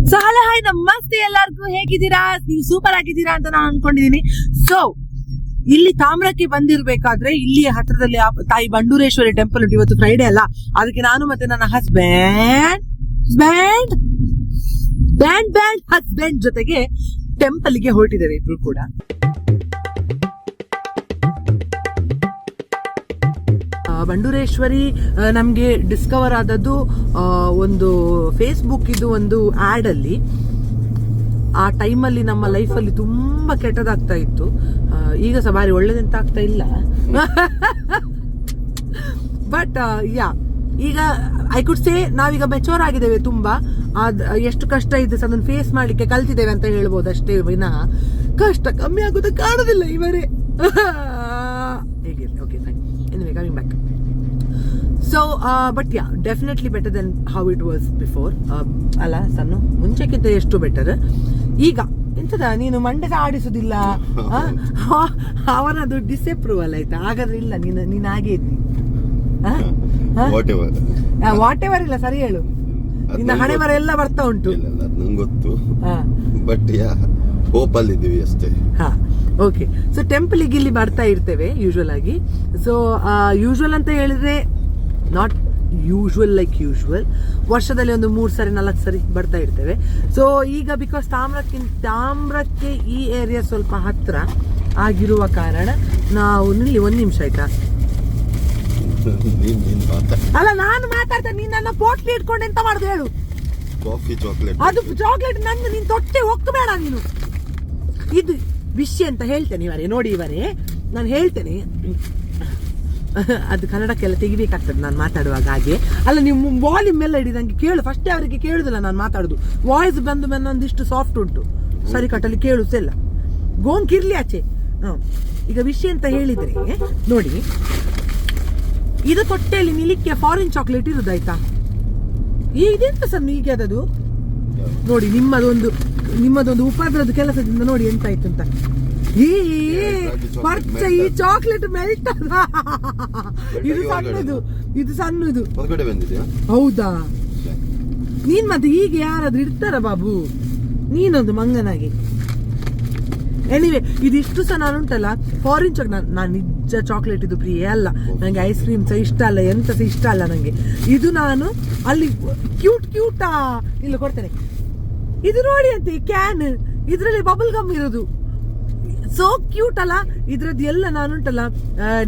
So hello hi ನಮಸ್ತೆ ಎಲ್ಲರಿಗೂ, ಹೇಗಿದ್ದೀರಾ? ನೀವು ಸೂಪರ್ ಆಗಿದ್ದೀರಾ ಅಂತ ನಾನು ಅನ್ಕೊಂಡಿದೀನಿ. ಸೊ ಇಲ್ಲಿ ತಾಮ್ರಕ್ಕೆ ಬಂದಿರ್ಬೇಕಾದ್ರೆ ಇಲ್ಲಿ ಹತ್ರದಲ್ಲಿ ತಾಯಿ ಬಂಡೂರೇಶ್ವರಿ ಟೆಂಪಲ್ ಉಂಟು. ಇವತ್ತು ಫ್ರೈಡೆ ಅಲ್ಲ, ಅದಕ್ಕೆ ನಾನು ಮತ್ತೆ ನನ್ನ ಹಸ್ಬೆಂಡ್ ಜೊತೆಗೆ ಟೆಂಪಲ್ ಗೆ ಹೊರಟಿದ್ದೇವೆ ಇಬ್ರು ಕೂಡ. ಬಂಡೂರೇಶ್ವರಿ ನಮ್ಗೆ ಡಿಸ್ಕವರ್ ಆದದ್ದು ಒಂದು ಫೇಸ್ಬುಕ್ ಇದು ಒಂದು ಆಡ್ ಅಲ್ಲಿ. ಆ ಟೈಮಲ್ಲಿ ನಮ್ಮ ಲೈಫಲ್ಲಿ ತುಂಬಾ ಕೆಟ್ಟದಾಗ್ತಾ ಇತ್ತು. ಈಗ ಸಹ ಬಾರಿ ಒಳ್ಳೇದಂತ ಆಗ್ತಾ ಇಲ್ಲ. ಬಟ್ ಈಗ ಐ ಕುಡ್ ಸೇ ನಾವೀಗ ಮೆಚೂರ್ ಆಗಿದ್ದೇವೆ ತುಂಬಾ. ಎಷ್ಟು ಕಷ್ಟ ಇದೆ ಅದನ್ನ ಫೇಸ್ ಮಾಡ್ಲಿಕ್ಕೆ ಕಲ್ತಿದ್ದೇವೆ ಅಂತ ಹೇಳ್ಬೋದು ಅಷ್ಟೇ ವಿನಃ ಕಷ್ಟ ಕಮ್ಮಿ ಆಗೋದು ಕಾಣೋದಿಲ್ಲ ಇವರೇ. ಹೇಗಿರ್ಲಿ, okay fine. Anyway coming back. So but definitely better then how it was before. ಅಲ್ಲ ಸಣ್ಣ ಮುಂಚೆಕ್ಕಿಂತ ಎಷ್ಟು ಬೆಟರ್. ಈಗ ಎಂತದ ನೀನು ಮಂಡೆ ಆಡಿಸುದಿಲ್ಲ, ಅವನದು ಡಿಸಪ್ರೂವಲ್ ಆಯ್ತಾ? ಹಾಗಾದ್ರೆ ಇಲ್ಲ, ನೀನ್ ಹಾಗೆ ಇದ್ದಿ. ವಾಟ್ ಎವರ್ ಇಲ್ಲ, ಸರಿ ಹೇಳು. ನಿನ್ನ ಹಣೆ ಬರ ಎಲ್ಲ ಬರ್ತಾ ಉಂಟು ಗೊತ್ತು. ಬಟ್ ಹೋಪ್ ಅಲ್ಲಿ ಇದೀವಿ ಅಷ್ಟೇ. ಓಕೆ. ಸೊ ಟೆಂಪಲ್ ಗೆ ಇಲ್ಲಿ ಬರ್ತಾ ಇರ್ತೇವೆ ಯೂಶುವಲ್ ಆಗಿ. ಸೊ ಯೂಶುವಲ್ ಅಂತ ಹೇಳಿದ್ರೆ ನಾಟ್ ಯೂಶುವಲ್ ಲೈಕ್ ಯೂಶುವಲ್, ವರ್ಷದಲ್ಲಿ ಒಂದು 3 ಸರಿ 4 ಸರಿ ಬರ್ತಾ ಇರ್ತೇವೆ. ಸೊ ಈಗ ಬಿಕಾಸ್ ತಾಮ್ರಕ್ಕೆ ಈ ಏರಿಯಾ ಸ್ವಲ್ಪ ಹತ್ರ ಆಗಿರುವ ಕಾರಣ ನಾವು ನಿಲ್ಲಿ. 1 ನಿಮಿಷ ಆಯ್ತಾ? ಅಲ್ಲ, ನಾನು ಮಾತಾಡ್ತೇನೆ, ನೀನ್ ನನ್ನ ಪೋಟ್ಲಿ ಇಟ್ಕೊಂಡು ಎಂತ ಮಾಡುದು ಹೇಳು? ಅದು ಚಾಕ್ಲೇಟ್ ನಂದು, ನೀನ್ ತೊಟ್ಟೆ ಹೋಗ್ಬೇಡ ನೀನು. ಇದು ವಿಷಯ ಅಂತ ಹೇಳ್ತೇನೆ ಇವರೇ. ನೋಡಿ ಇವರೇ, ನಾನು ಹೇಳ್ತೇನೆ, ಅದು ಕನ್ನಡಕ್ಕೆಲ್ಲ ತೆಗಿಬೇಕಾಗ್ತದೆ ನಾನು ಮಾತಾಡುವಾಗ. ಹಾಗೆ ಅಲ್ಲ, ನೀವು ವಾಲ್ಯೂಮ್ ಎಲ್ಲ ಇಡಿ, ನಂಗೆ ಕೇಳು. ಫಸ್ಟ್ ಅವರಿಗೆ ಕೇಳುದಿಲ್ಲ ನಾನು ಮಾತಾಡುದು. ವಾಯ್ಸ್ ಬಂದು ಒಂದಿಷ್ಟು ಸಾಫ್ಟ್ ಉಂಟು, ಸರಿ ಕಟ್ಟಲ್ಲಿ ಕೇಳುದಿಲ್ಲ. ಗೋಂಕಿರ್ಲಿ ಆಚೆ. ಈಗ ವಿಷಯ ಅಂತ ಹೇಳಿದ್ರೆ ನೋಡಿ, ಇದು ತೊಟ್ಟೆಯಲ್ಲಿ ನಿಲಿಕ್ಕೆ ಫಾರಿನ್ ಚಾಕ್ಲೇಟ್ ಇರುದಾಯ್ತಾ? ಇದೆಂತ ಸರ್ ಈಗ ಅದದು ನೋಡಿ, ನಿಮ್ಮದೊಂದು ಉಪದ್ರದ ಕೆಲಸದಿಂದ ನೋಡಿ ಎಂತ ಆಯ್ತು ಅಂತ. ಈ ಚಾಕ್ಲೇಟ್ ಮೆಲ್ಟ್ ಅದ. ಇದು ಸಣ್ಣದು ಹೌದಾ? ನೀನ್ ಮತ್ತೆ ಹೀಗೆ ಯಾರಾದ್ರೂ ಇರ್ತಾರ ಬಾಬು? ನೀನೊಂದು ಮಂಗನಾಗಿ. ಎನಿವೆ, ಇದಿಷ್ಟು ಸಹ ನಾನುಂಟಲ್ಲ ಫಾರಿನ್ ನಾನು ನಿಜ ಚಾಕ್ಲೇಟ್ ಇದು ಪ್ರಿಯ ಅಲ್ಲ. ನಂಗೆ ಐಸ್ ಕ್ರೀಮ್ ಸಹ ಇಷ್ಟ ಅಲ್ಲ, ಎಂತ ಸಹ ಇಷ್ಟ ಅಲ್ಲ ನಂಗೆ. ಇದು ನಾನು ಅಲ್ಲಿ ಕ್ಯೂಟಾ ಇಲ್ಲ ಕೊಡ್ತೇನೆ. ಇದು ನೋಡಿ ಅಂತ ಈ ಕ್ಯಾನ್, ಇದ್ರಲ್ಲಿ ಬಬಲ್ ಗಮ್ ಇರೋದು, ಸೋ ಕ್ಯೂಟ್ ಅಲ್ಲ. ಇದ್ರದ್ದು ಎಲ್ಲ ನಾನುಂಟಲ್ಲ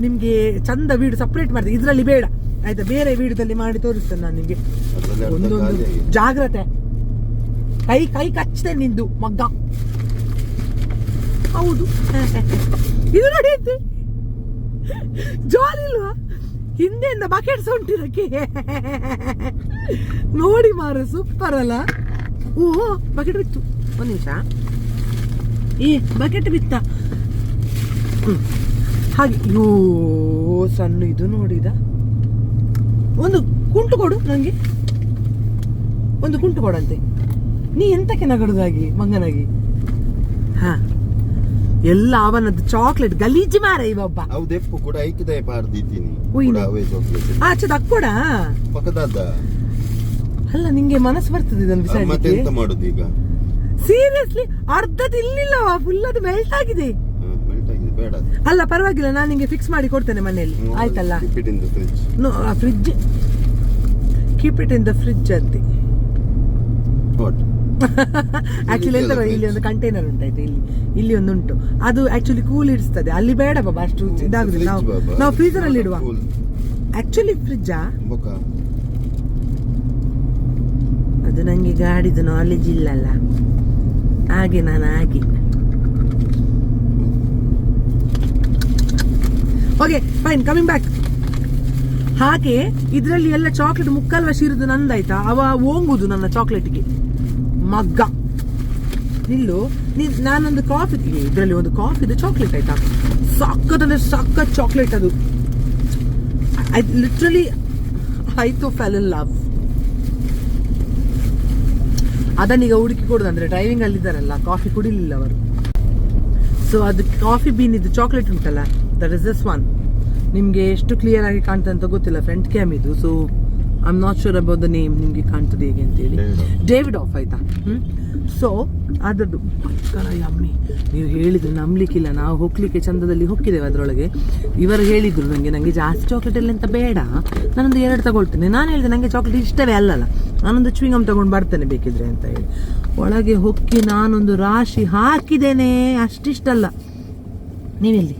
ನಿಮ್ಗೆ ಚಂದ ವೀಡಿಯೋ ಸಪ್ರೇಟ್ ಮಾಡ್ತೇನೆ. ಇದ್ರಲ್ಲಿ ಬೇಡ ಆಯ್ತಾ, ಬೇರೆ ವಿಡಿಯೋದಲ್ಲಿ ಮಾಡಿ ತೋರಿಸ್ತೇನೆ ನಾನು ನಿಮ್ಗೆ. ಒಂದೊಂದು ಜಾಗ್ರತೆ, ಕೈ ಕಚ್ತೇನೆ ನಿಂದು ಮಗ್ಗ. ಹೌದು, ಇದು ನೋಡಿ ಜಾಲಿ ಇಲ್ವಾ? ಹಿಂದೆಯಿಂದ ಬಕೆಟ್ಸ್ ಉಂಟಿದಕ್ಕೆ ನೋಡಿ ಮಾರ, ಸೂಪರ್ ಅಲ್ಲ? ಓಹೋ, ಬಕೆಟ್ ಬಿತ್ತು. 1 ನಿಮಿಷ. ಬಕೆಟ್ ಬಿತ್ತ ಹಾಗೆ. ಯೋ ಸಣ್ಣ ಇದು ನೋಡಿದ. ಒಂದು ಕುಂಟು ಕೊಡು ನಂಗೆ, ಒಂದು ಕುಂಟು ಕೊಡಂತೆ. ನೀ ಎಂತಕ್ಕೆ ನಗಡುದಾಗಿ ಮಂಗನಾಗಿ? ಎಲ್ಲ ಅವನದ್ದು ಚಾಕ್ಲೇಟ್ ಗಲೀಜು ಮಾರ. ಇವೊಬ್ಬ ಆಚೆ ದಕ್ಕೊಡ ಅಲ್ಲ, ನಿಂಗೆ ಮನಸ್ಸು ಬರ್ತದೆ ಇದನ್ನು ಬಿಸಾಡಿಕ್ಕೆ. ಸೀರಿಯಸ್ಲಿ ಅರ್ಧದ ಇಲ್ಲಿಲ್ಲವಾ, ಫುಲ್ ಅದು ಮೆಲ್ಟ್ ಆಗಿದೆ. ಅಲ್ಲ ಪರವಾಗಿಲ್ಲ, ನಾನು ನಿಂಗೆ ಫಿಕ್ಸ್ ಮಾಡಿ ಕೊಡ್ತೇನೆ ಮನೆಯಲ್ಲಿ, ಆಯ್ತಲ್ಲ? Fridge, keep it in the fridge ಅಂತೆ. ಆಕ್ಚುಲಿ ಎಂತ, ಇಲ್ಲಿ ಒಂದು ಕಂಟೈನರ್ ಉಂಟಾಯ್ತು, ಇಲ್ಲಿ ಒಂದು ಉಂಟು. ಅದು ಆಕ್ಚುಲಿ ಕೂಲ್ ಇಡಿಸ್ತದೆ. ಅಲ್ಲಿ ಬೇಡ ಬಾಬಾ, ಅಷ್ಟು ಇದಾಗುದಿಲ್ಲ. ನಾವು ಫ್ರೀಜರ್ ಅಲ್ಲಿ ಇಡುವ. ಆಕ್ಚುಲಿ ಫ್ರಿಡ್ಜಾ ಅದು ನಂಗೆ ಗಾಡಿದು ನಾಲೆಜ್ ಇಲ್ಲಲ್ಲ, ಹಾಗೆ ನಾನು ಹಾಗೆ. Okay fine, coming back. ಹಾಗೆ ಇದರಲ್ಲಿ ಎಲ್ಲ ಚಾಕ್ಲೇಟ್ ಮುಕ್ಕಲ್ವ ಶಿರುದು ನಂದಾಯ್ತಾ? ಅವ ಓಂಗುದು ನನ್ನ ಚಾಕ್ಲೇಟ್ಗೆ ಮಗ್ಗ. ನಿಲ್ಲು, ನಾನೊಂದು ಕಾಫಿ, ಇದರಲ್ಲಿ ಒಂದು ಕಾಫಿದು ಚಾಕ್ಲೇಟ್ ಆಯ್ತಾ, ಸಕ್ಕತ್ತಂದ್ರೆ ಸಕ್ಕತ್ ಚಾಕ್ಲೇಟ್ ಅದು. Literally I too fell in love. ಅದನ್ನೀಗ ಹುಡುಕಿ ಕೊಡುದು, ಅಂದ್ರೆ ಡ್ರೈವಿಂಗ್ ಅಲ್ಲಿ ಇದ್ದಾರಲ್ಲ, ಕಾಫಿ ಕುಡಿಲಿಲ್ಲ ಅವರು. ಸೊ ಅದು ಕಾಫಿ ಬೀನ್ ಇದು ಚಾಕ್ಲೇಟ್ ಉಂಟಲ್ಲ, ದಟ್ ಇಸ್ ದಿಸ್ ಒನ್. ನಿಮ್ಗೆ ಎಷ್ಟು ಕ್ಲಿಯರ್ ಆಗಿ ಕಾಣ್ತದೆ ಅಂತ ಗೊತ್ತಿಲ್ಲ, ಫ್ರಂಟ್ ಕ್ಯಾಮ್ ಇದು. So I am not sure about the name, ನಿಮ್ಗೆ ಕಾಣ್ತದೆ ಹೇಗೆ ಅಂತೇಳಿ. ಡೇವಿಡ್ ಆಫ್ ಆಯ್ತಾ. ಸೊ ಅದರದ್ದು ಯಮ್ಮಿ. ನೀವು ಹೇಳಿದ್ರು ನಂಬಲಿಕ್ಕಿಲ್ಲ, ನಾವು ಹೋಗ್ಲಿಕ್ಕೆ ಚಂದದಲ್ಲಿ ಹೋಗಿದ್ದೇವೆ ಅದರೊಳಗೆ. ಇವರು ಹೇಳಿದ್ರು ನನಗೆ ಜಾಸ್ತಿ ಚಾಕ್ಲೇಟ್ ಎಲ್ಲ ಅಂತ ಬೇಡ, ನಾನೊಂದು 2 ತಗೊಳ್ತೇನೆ. ನಾನು ಹೇಳಿದೆ ನನಗೆ ಚಾಕ್ಲೇಟ್ ಇಷ್ಟವೇ ಅಲ್ಲಲ್ಲ, ನಾನೊಂದು ಚ್ಯೂಯಿಂಗಮ್ ತಗೊಂಡು ಬರ್ತೇನೆ ಬೇಕಿದ್ರೆ ಅಂತ ಹೇಳಿ. ಒಳಗೆ ಹೊಕ್ಕಿ ನಾನೊಂದು ರಾಶಿ ಹಾಕಿದ್ದೇನೆ, ಅಷ್ಟಿಷ್ಟಲ್ಲ. ನೀವೆಲ್ಲಿ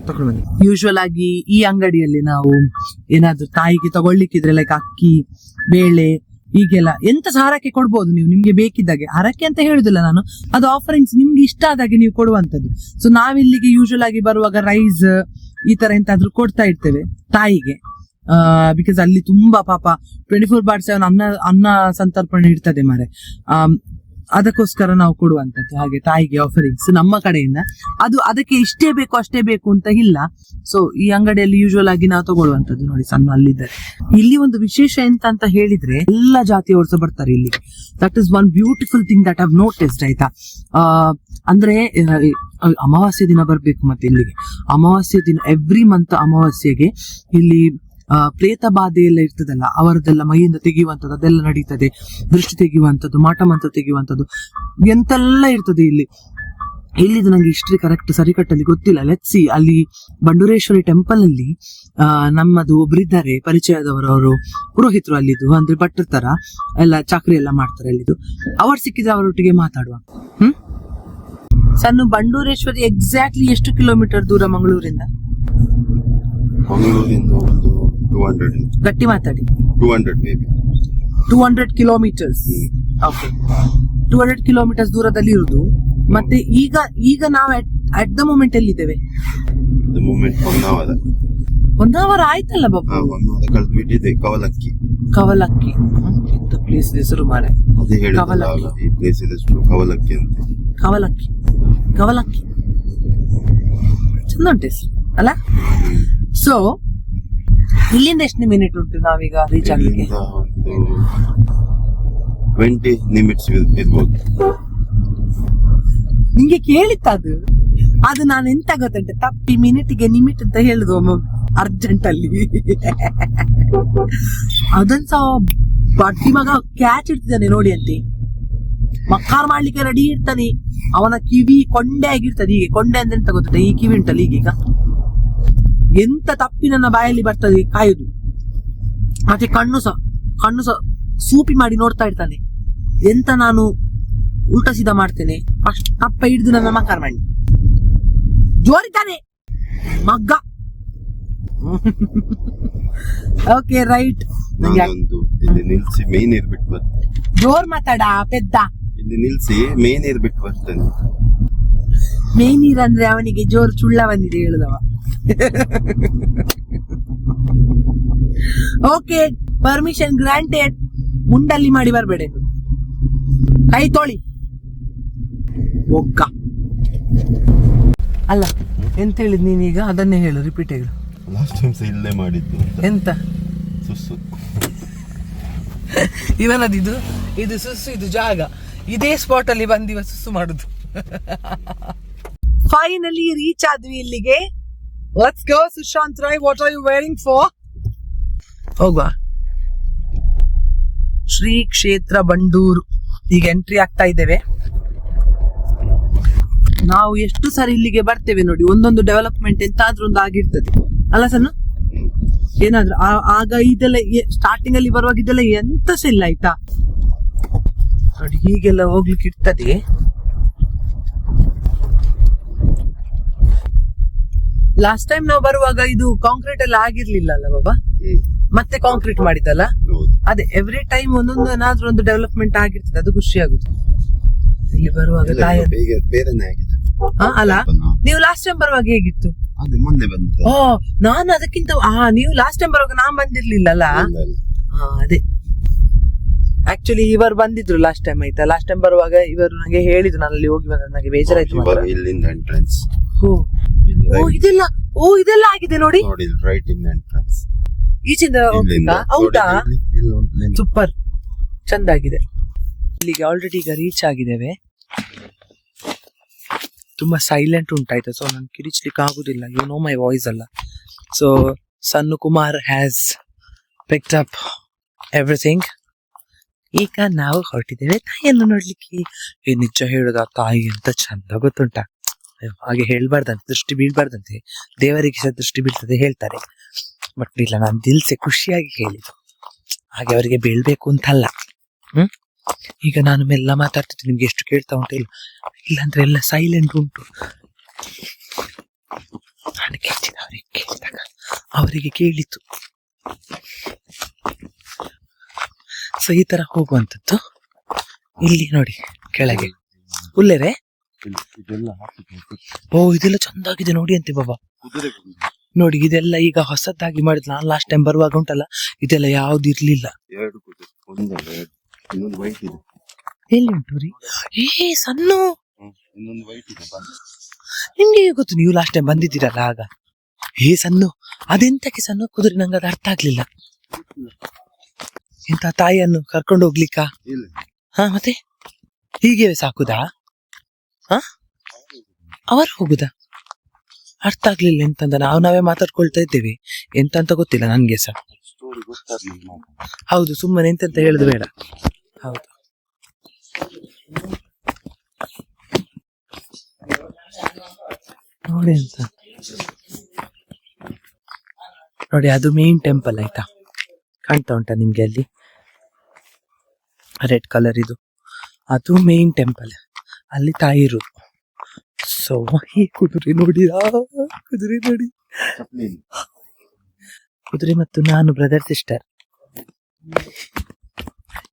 ತಗೊಂಡು ಬನ್ನಿ. ಯೂಶುವಲ್ ಆಗಿ ಈ ಅಂಗಡಿಯಲ್ಲಿ ನಾವು ಏನಾದ್ರು ತಾಯಿಗೆ ತಗೊಳ್ಲಿಕ್ಕಿದ್ರೆ ಲೈಕ್ ಅಕ್ಕಿ, ಬೇಳೆ ಹೀಗೆಲ್ಲ ಎಂತ ಹರಕೆ ಕೊಡ್ಬೋದು ನೀವು, ನಿಮ್ಗೆ ಬೇಕಿದ್ದಾಗೆ. ಹರಕೆ ಅಂತ ಹೇಳುದಿಲ್ಲ ನಾನು, ಅದು ಆಫರಿಂಗ್ಸ್ ನಿಮ್ಗೆ ಇಷ್ಟ ಆದಾಗೆ ನೀವು ಕೊಡುವಂತದ್ದು. ಸೊ ನಾವಿಲ್ಲಿಗೆ ಯೂಶುವಲ್ ಆಗಿ ಬರುವಾಗ ರೈಸ್ ಈ ತರ ಎಂತಾದ್ರೂ ಕೊಡ್ತಾ ಇರ್ತೇವೆ ತಾಯಿಗೆ. ಬಿಕಾಸ್ ಅಲ್ಲಿ ತುಂಬಾ ಪಾಪ 24/7 ಅನ್ನ ಸಂತರ್ಪಣೆ ಇರ್ತದೆ ಮಾರೆ. ಅದಕ್ಕೋಸ್ಕರ ನಾವು ಕೊಡುವಂತದ್ದು ಹಾಗೆ ತಾಯಿಗೆ ಆಫರಿಂಗ್ಸ್ ನಮ್ಮ ಕಡೆಯಿಂದ. ಅದು ಅದಕ್ಕೆ ಇಷ್ಟೇ ಬೇಕು ಅಷ್ಟೇ ಬೇಕು ಅಂತ ಇಲ್ಲ. ಸೊ ಈ ಅಂಗಡಿಯಲ್ಲಿ ಯೂಶುವಲ್ ಆಗಿ ನಾವು ತಗೊಳ್ಳುವಂತದ್ದು. ನೋಡಿ ಸಣ್ಣ ಅಲ್ಲಿದ್ದಾರೆ. ಇಲ್ಲಿ ಒಂದು ವಿಶೇಷ ಎಂತ ಅಂತ ಹೇಳಿದ್ರೆ ಎಲ್ಲ ಜಾತಿಯವರು ಸಹ ಬರ್ತಾರೆ ಇಲ್ಲಿ. That is one beautiful thing that have noticed ಆಯ್ತಾ. ಅಂದ್ರೆ ಅಮಾವಾಸ್ಯೆ ದಿನ ಬರ್ಬೇಕು ಮತ್ತೆ ಇಲ್ಲಿಗೆ. ಅಮಾವಾಸ್ಯೆ ದಿನ ಎವ್ರಿ ಮಂತ್ ಅಮಾವಾಸ್ಯೆಗೆ ಇಲ್ಲಿ ಪ್ರೇತ ಬಾಧೆ ಎಲ್ಲ ಇರ್ತದಲ್ಲ, ಅವರದೆಲ್ಲ ಮೈಯಿಂದ ತೆಗೆಯುವಂಥದ್ದು ಅದೆಲ್ಲ ನಡೀತದೆ. ದೃಷ್ಟಿ ತೆಗೆಯುವಂಥದ್ದು, ಮಾಟ ಮಂತ್ರ ತೆಗೆಯುವಂಥದ್ದು ಎಂತೆಲ್ಲ ಇರ್ತದೆ ಇಲ್ಲಿ. ಇಲ್ಲಿದು ನಂಗೆ ಹಿಸ್ಟ್ರಿ ಕರೆಕ್ಟ್ ಸರಿಕಟ್ಟಲ್ಲಿ ಗೊತ್ತಿಲ್ಲ. ಲೆಟ್ಸಿ ಅಲ್ಲಿ ಬಂಡೂರೇಶ್ವರಿ ಟೆಂಪಲ್ ಅಲ್ಲಿ ನಮ್ಮದು ಒಬ್ರಿದ್ದಾರೆ ಪರಿಚಯದವರು, ಅವರು ಪುರೋಹಿತರು ಅಲ್ಲಿದ್ದು, ಅಂದ್ರೆ ಭಟ್ರ ತರ ಎಲ್ಲ ಚಾಕ್ರಿ ಎಲ್ಲ ಮಾಡ್ತಾರೆ ಅಲ್ಲಿದ್ದು. ಅವ್ರು ಸಿಕ್ಕಿದ್ರೆ ಅವರೊಟ್ಟಿಗೆ ಮಾತಾಡುವ. ಸಣ್ಣ ಬಂಡೂರೇಶ್ವರಿ ಎಕ್ಸಾಕ್ಟ್ಲಿ ಎಷ್ಟು ಕಿಲೋಮೀಟರ್ ದೂರ ಮಂಗಳೂರಿಂದ? ಮಂಗಳೂರಿಂದ ಒಂದು 200. ಗಟ್ಟಿ ಮಾತಾಡಿ. 200 ಮೇಬಿ. 200 ಕಿಲೋಮೀಟರ್ಸ್. ಓಕೆ, 200 ಕಿಲೋಮೀಟರ್ಸ್ ದೂರದಲ್ಲಿ ಇರುವುದು. ಮತ್ತೆ ಈಗ ನಾವು ಅಟ್ ದ ಮೂಮೆಂಟ್ ಎಲ್ಲಿದ್ದೇವೆ? ಹೊನ್ನಾವರ ಆಯ್ತಲ್ಲ ಬಾಬು. ಕಳೆದ್ಬಿಟ್ಟಿದೆ. ಕವಲಕ್ಕಿ. ಎಂತ ಪ್ಲೇಸ್ ಹೆಸರು ಮಾರೆ. ಕವಲಕ್ಕಿ ಅಂತ. ಕವಲಕ್ಕಿ ಚಂದ ಉಂಟು ಹೆಸರು ಅಲ್ಲ. ಸೊ ಇಲ್ಲಿಂದ ಎಷ್ಟು ಮಿನಿಟ್ ಉಂಟು ನಾವೀಗ ರೀಚ್ ಆಗ್ಲಿಕ್ಕೆ? 20 ನಿಮಿಟ್ಸ್ ಇರ್ಬೋದು. ನಿಂಗೆ ಕೇಳಿತ್ತ ಅದು ನಾನು ಎಂತ ಗೊತ್ತುಂಟು, ತಪ್ಪಿ ಮಿನಿಟ್ಗೆ ನಿಮಿಟ್ ಅಂತ ಹೇಳುದು ಅರ್ಜೆಂಟ್ ಅಲ್ಲಿ. ಅದನ್ಸ ಬಡ್ಡಿ ಮಗ ಕ್ಯಾಚ್ ಇಡ್ತಿದ್ದಾನೆ ನೋಡಿ ಅಂತೆ. ಮಕ್ಕಾರ್ ಮಾಡ್ಲಿಕ್ಕೆ ರೆಡಿ ಇರ್ತಾನೆ. ಅವನ ಕಿವಿ ಕೊಂಡೆ ಆಗಿರ್ತದೆ. ಹೀಗೆ ಕೊಂಡೆ ಅಂದ್ರೆ ಎಂತ ಗೊತ್ತ, ಈ ಕಿವಿ ಉಂಟಲ್ಲ ಈಗೀಗ ಎಂತ ತಪ್ಪಿ ನನ್ನ ಬಾಯಲ್ಲಿ ಬರ್ತದೆ ಕಾಯುದು. ಮತ್ತೆ ಕಣ್ಣು ಸಹ ಸೂಪಿ ಮಾಡಿ ನೋಡ್ತಾ ಇರ್ತಾನೆ. ಎಂತ ನಾನು ಉಲ್ಟಾ ಸೀದಾ ಮಾಡ್ತೇನೆ, ಅಷ್ಟು ತಪ್ಪ ಹಿಡಿದು ನನ್ನ ಮಕ್ಕಾರ್ ಮಾಡಿ ಜೋರಿದ್ದಾನೆ ಮಗ್ಗ. Okay right. ಇಲ್ಲಿ ನಿಲ್ಸಿ ಮೇನ್ ನೀರ್ ಬಿಟ್ಟು ಬರ್ತೇನೆ. ಜೋರ್ ಮಾತಾಡ ಪೆದ್ದ. ಇಲ್ಲಿ ನಿಲ್ಸಿ ಮೇನ್ ನೀರ್ ಬಿಟ್ಟು ಬರ್ತೇನೆ. ಮೇನ್ ನೀರ್ ಅಂದ್ರೆ ಅವನಿಗೆ ಜೋರ್ ಚುಳ್ಳ ಬಂದಿದೆ ಹೇಳುದವ. Okay, permission granted. ಮುಂಡಲ್ಲಿ ಮಾಡಿ ಬರ್ಬೇಡ, ಕೈ ತೊಳಿ ಒಗ್ಗ. ಅಲ್ಲ ಎಂತ ಹೇಳಿದ್ ನೀನೀಗ? ಅದನ್ನೇ ಹೇಳು, ರಿಪೀಟ್ ಹೇಳು. ಲಾಸ್ಟ್ ಟೈಮ್ ಇಲ್ಲೇ ಮಾಡಿದ್ದು. ಎಂತ ಸುಸ್ಸು ಇವನದಿದು, ಇದು ಸುಸ್ಸು, ಇದು ಜಾಗ. ಇದೇ ಸ್ಪಾಟ್ ಅಲ್ಲಿ ಬಂದಿವ ಸುಸ್ಸು ಮಾಡುದು. ಫೈನಲಿ ರೀಚ್ ಆದ್ವಿ ಇಲ್ಲಿಗೆ. Let's go. Sushant Roy, what are you wearing for? ಹೋಗುವ. ಶ್ರೀ ಕ್ಷೇತ್ರ ಬಂಡೂರು ಈಗ ಎಂಟ್ರಿ ಆಗ್ತಾ ಇದ್ದೇವೆ. ನಾವು ಎಷ್ಟು ಸರಿ ಇಲ್ಲಿಗೆ ಬರ್ತೇವೆ ನೋಡಿ, ಒಂದೊಂದು ಡೆವಲಪ್ಮೆಂಟ್ ಎಂತಾದ್ರೂ ಒಂದು ಆಗಿರ್ತದೆ ಅಲ್ಲ ಸಣ್ಣ? ಏನಾದ್ರು ಆಗ ಇದೆಲ್ಲ ಸ್ಟಾರ್ಟಿಂಗ್ ಅಲ್ಲಿ ಬರುವಾಗ ಇದೆಲ್ಲ ಎಂತ ಸಹ ಇಲ್ಲ ಆಯ್ತಾ ನೋಡಿ. ಹೀಗೆಲ್ಲ ಹೋಗ್ಲಿಕ್ಕೆ ಇರ್ತದೆ. ಲಾಸ್ಟ್ ಟೈಮ್ ನಾವು ಬರುವಾಗ ಇದು ಕಾಂಕ್ರೀಟ್ ಎಲ್ಲ ಆಗಿರ್ಲಿಲ್ಲ ಅಲ್ಲ ಬಾಬಾ, ಮತ್ತೆ ಕಾಂಕ್ರೀಟ್ ಮಾಡಿದ್ದಲ್ಲ. ಅದೇ ಎವ್ರಿ ಟೈಮ್ ಒಂದೊಂದು ಏನಾದ್ರೂ ಒಂದು ಡೆವಲಪ್ಮೆಂಟ್ ಆಗಿರ್ತದೆ, ಅದು ಖುಷಿ ಆಗುತ್ತೆ. ಇಲ್ಲಿ ಬರುವಾಗ ಅಲ್ಲ, ನೀವು ಲಾಸ್ಟ್ ಟೈಮ್ ಬರುವಾಗ ಹೇಗಿತ್ತು? ಓ, ನಾನು ಅದಕ್ಕಿಂತ ನೀವು ಲಾಸ್ಟ್ ಟೈಮ್ ಬರುವಾಗ ನಾನ್ ಬಂದಿರ್ಲಿಲ್ಲ ಅಲ್ಲ. ಅದೇ ಆಕ್ಚುಲಿ ಇವರು ಬಂದಿದ್ರು ಲಾಸ್ಟ್ ಟೈಮ್ ಆಯ್ತಾ. ಲಾಸ್ಟ್ ಟೈಮ್ ಬರುವಾಗ ಇವರು ನಂಗೆ ಹೇಳಿದ್ರು, ನಾನು ಅಲ್ಲಿ ಹೋಗಿ ಬಂದ, ನನಗೆ ಬೇಜಾರಾಯ್ತು. ಇದೆಲ್ಲ ಆಗಿದೆ ನೋಡಿ. ಈಚಿಂದ ಹೌದಾ? ಸೂಪರ್, ಚಂದ ಆಗಿದೆ. ಇಲ್ಲಿಗೆ ಆಲ್ರೆಡಿ ಈಗ ರೀಚ್ ಆಗಿದ್ದೇವೆ. ತುಂಬಾ ಸೈಲೆಂಟ್ ಉಂಟಾಯ್ತು, ಸೊ ನನ್ ಕಿರಿಚ್ಲಿಕ್ಕೆ ಆಗುದಿಲ್ಲ. ಯು ನೋ ಮೈ ವಾಯ್ಸ್ ಅಲ್ಲ. So Sannu Kumar has picked up everything. ಈಗ ನಾವು ಹೊರಟಿದ್ದೇವೆ ತಾಯಿಯನ್ನು ನೋಡ್ಲಿಕ್ಕೆ. ಈ ನಿಜ ಹೇಳುದ ತಾಯಿ ಅಂತ ಚಂದ ಗೊತ್ತುಂಟ. ಹಾಗೆ ಹೇಳ್ಬಾರ್ದಂತೆ, ದೃಷ್ಟಿ ಬೀಳ್ಬಾರ್ದಂತೆ, ದೇವರಿಗೆ ಸಹ ದೃಷ್ಟಿ ಬೀಳ್ತದೆ ಹೇಳ್ತಾರೆ. ಬಟ್ ಇಲ್ಲ, ನಾನು ದಿಲ್ಸೆ ಖುಷಿಯಾಗಿ ಹೇಳಿದ್ದು, ಹಾಗೆ ಅವರಿಗೆ ಬೀಳ್ಬೇಕು ಅಂತಲ್ಲ. ಈಗ ನಾನು ಮೆಲ್ಲ ಮಾತಾಡ್ತಿದ್ದೆ, ನಿಮ್ಗೆ ಎಷ್ಟು ಕೇಳ್ತಾ ಉಂಟು ಇಲ್ಲ ಇಲ್ಲಾಂದ್ರೆ ಎಲ್ಲ ಸೈಲೆಂಟ್ ಉಂಟು. ನಾನು ಕೇಳಿದ ಅವರಿಗೆ ಕೇಳಿದಾಗ ಅವರಿಗೆ ಕೇಳಿತು. ಸೊ ಈ ತರ ಹೋಗುವಂಥದ್ದು. ಇಲ್ಲಿ ನೋಡಿ ಕೆಳಗೆ ಹುಲ್ಲೆರೆ. ಓ ಇದೆಲ್ಲ ಚಂದಾಗಿದೆ ನೋಡಿ ಅಂತೆ ಬಾಬಾ. ನೋಡಿ ಇದೆಲ್ಲ ಈಗ ಹೊಸದಾಗಿ ಮಾಡಿದ್. ನಾನು ಲಾಸ್ಟ್ ಟೈಮ್ ಬರುವಾಗ ಉಂಟಲ್ಲ, ಇದೆಲ್ಲ ಯಾವ್ದು ಇರ್ಲಿಲ್ಲ. ಎಲ್ಲಿ ಉಂಟು ರೀ? ಏ ಸಣ್ಣ, ನಿಮ್ಗೆ ಗೊತ್ತು, ನೀವು ಲಾಸ್ಟ್ ಟೈಮ್ ಬಂದಿದ್ದೀರಲ್ಲ ಆಗ. ಏ ಸಣ್ಣ, ಅದೆಂತಕ್ಕೆ ಸಣ್ಣ ಕುದುರೆ? ನಂಗೆ ಅದು ಅರ್ಥ ಆಗ್ಲಿಲ್ಲ. ಇಂಥ ತಾಯಿಯನ್ನು ಕರ್ಕೊಂಡು ಹೋಗ್ಲಿಕ್ಕ? ಹಾ ಮತ್ತೆ ಹೀಗೆ ಸಾಕುದಾ? ಹ ಅವರು ಹೋಗುದಾ? ಅರ್ಥ ಆಗ್ಲಿಲ್ಲ ಎಂತಂದ. ನಾವೇ ಮಾತಾಡ್ಕೊಳ್ತಾ ಇದ್ದೇವೆ, ಎಂತ ಅಂತ ಗೊತ್ತಿಲ್ಲ ನನ್ಗೆ ಸಹ. ಹೌದು, ಸುಮ್ಮನೆ ಎಂತೆಂತ ಹೇಳುದು ಬೇಡ. ಹೌದು, ನೋಡಿ ಅಂತ ನೋಡಿ, ಅದು ಮೇನ್ ಟೆಂಪಲ್ ಆಯ್ತಾ, ಕಾಣ್ತಾ ಉಂಟಾ ನಿಮ್ಗೆ ಅಲ್ಲಿ ರೆಡ್ ಕಲರ್ ಇದು? ಅದು ಮೇನ್ ಟೆಂಪಲ್, ಅಲ್ಲಿ ತಾಯಿ ಇರುದು. ಸೊ ಈ ಕುದುರೆ ನೋಡಿ, ಕುದುರೆ ನೋಡಿ, ಕುದುರೆ ಮತ್ತು ನಾನು brother sister.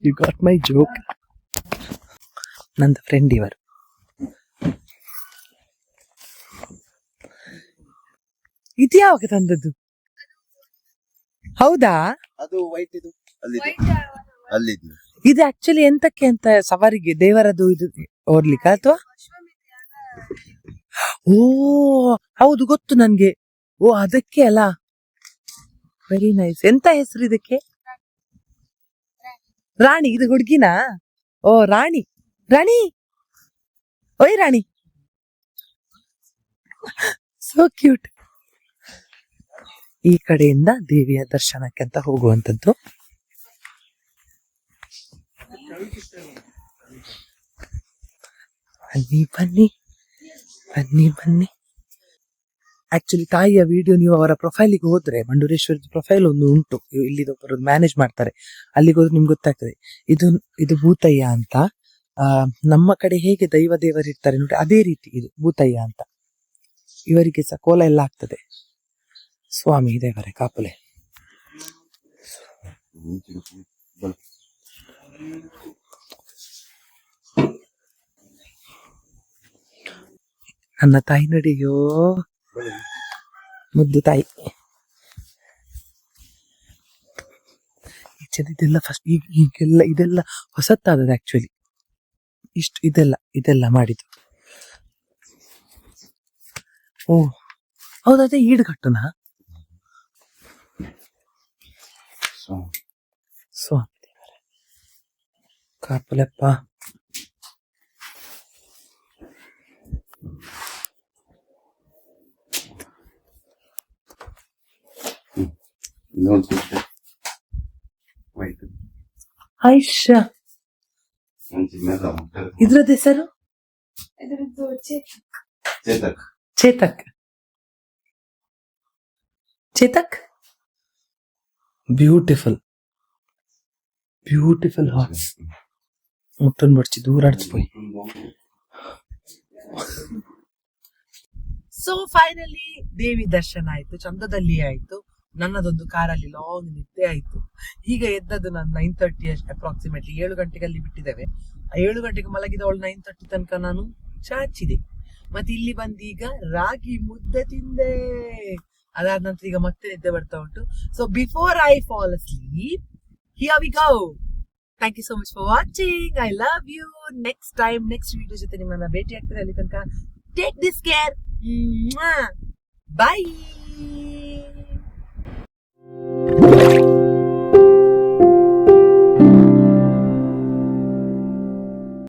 You got my joke. ನಂದು ಫ್ರೆಂಡ್ ಇವರು. ಇದು ಯಾವಾಗ ತಂದದ್ದು? ಹೌದಾ? ಅದು ವೈಟ್, ಇದು ಅಲ್ಲಿ ಇದು ಆಕ್ಚುಲಿ ಎಂತಕ್ಕೆ ಅಂತ, ಸವಾರಿಗೆ ದೇವರದು ಇದು ಓಡ್ಲಿಕ್ಕ ಅಥವಾ? ಓ ಹೌದು, ಗೊತ್ತು ನನ್ಗೆ. ಓ ಅದಕ್ಕೆ ಅಲ್ಲ. Very nice. ಎಂತ ಹೆಸರು ಇದಕ್ಕೆ? ರಾಣಿ. ಇದು ಹುಡುಗಿನಾ? ಓ ರಾಣಿ, ರಾಣಿ, ಓಯ್ ರಾಣಿ, ಸೋ ಕ್ಯೂಟ್. ಈ ಕಡೆಯಿಂದ ದೇವಿಯ ದರ್ಶನಕ್ಕೆ ಅಂತ ಹೋಗುವಂಥದ್ದು. ಬನ್ನಿ ಬನ್ನಿ ಬನ್ನಿ ಬನ್ನಿ. ಆಕ್ಚುಲಿ ತಾಯಿಯ ವಿಡಿಯೋ ನೀವು ಅವರ ಪ್ರೊಫೈಲಿಗೆ ಹೋದ್ರೆ, ಮಂಡೂರೇಶ್ವರದ ಪ್ರೊಫೈಲ್ ಒಂದು ಉಂಟು, ಇಲ್ಲಿದೊಬ್ಬರು ಮ್ಯಾನೇಜ್ ಮಾಡ್ತಾರೆ, ಅಲ್ಲಿಗೆ ಹೋದ್ರೆ ನಿಮ್ಗೆ ಗೊತ್ತಾಗ್ತದೆ. ಇದು ಭೂತಯ್ಯ ಅಂತ. ನಮ್ಮ ಕಡೆ ಹೇಗೆ ದೈವ ದೇವರು ಇರ್ತಾರೆ ನೋಡಿ, ಅದೇ ರೀತಿ ಇದು ಭೂತಯ್ಯ ಅಂತ. ಇವರಿಗೆ ಸಹ ಕೋಲ ಎಲ್ಲ ಆಗ್ತದೆ. ಸ್ವಾಮಿ ದೇವರೇ ಕಾಪುಲೆ. ನನ್ನ ತಾಯಿ ನಡಿಯೋ, ಮುದ್ದು ತಾಯಿ. ಇದೆಲ್ಲ ಫಸ್ಟ್ ಈಗೆಲ್ಲ ಇದೆಲ್ಲ ಹೊಸತ್ತಾದದ್ದು ಆಕ್ಚುಲಿ. ಇಷ್ಟು ಇದೆಲ್ಲ ಮಾಡಿದ್ದು. ಓ ಹೌದದೇ ಈಡುಗಟ್ಟುನಾ? ಸ್ವಾಮಿ ದೇವರೇ ಕಾಪುಲೆಪ್ಪ. ಆಯ್ಷಾ, ಇದ್ರದ್ದು ಹೆಸರು Chetak. Chetak beautiful beautiful horse. ಮುಟ್ಟನ್ ಬಡ್ಚಿ ದೂರ ಆಡ್ಸ್ಪೋಯ್. ಸೊ ಫೈನಲಿ ದೇವಿ ದರ್ಶನ ಆಯ್ತು, ಚಂದದಲ್ಲಿ ಆಯ್ತು. ನನ್ನದೊಂದು ಕಾರಲ್ಲಿ ಲಾಂಗ್ ನಿದ್ದೆ ಆಯ್ತು. ಈಗ ಎದ್ದದ್ದು ನಾನು 9:30 ಅಷ್ಟೇ, ಅಪ್ರಾಕ್ಸಿಮೇಟ್ಲಿ 7 ಗಂಟೆಗೆ ಅಲ್ಲಿ ಬಿಟ್ಟಿದ್ದೇವೆ. 7 ಗಂಟೆಗೆ ಮಲಗಿದವಳು 9:30 ತನಕ ನಾನು ಚಾಚಿದೆ. ಮತ್ತೆ ಇಲ್ಲಿ ಬಂದು ಈಗ ರಾಗಿ ಮುದ್ದೆ ತಿಂದೆ. ಅದಾದ ನಂತರ ಈಗ ಮತ್ತೆ ನಿದ್ದೆ ಬರ್ತಾ ಉಂಟು. So before I fall asleep, here we go. Thank you so much for watching. I love you. Next time next video ಜೊತೆ ನಿಮ್ಮನ್ನ ಭೇಟಿ ಆಗ್ತದೆ. ಅಲ್ಲಿ ತನಕ ಟೇಕ್ ದಿಸ್ ಕೇರ್. Bye.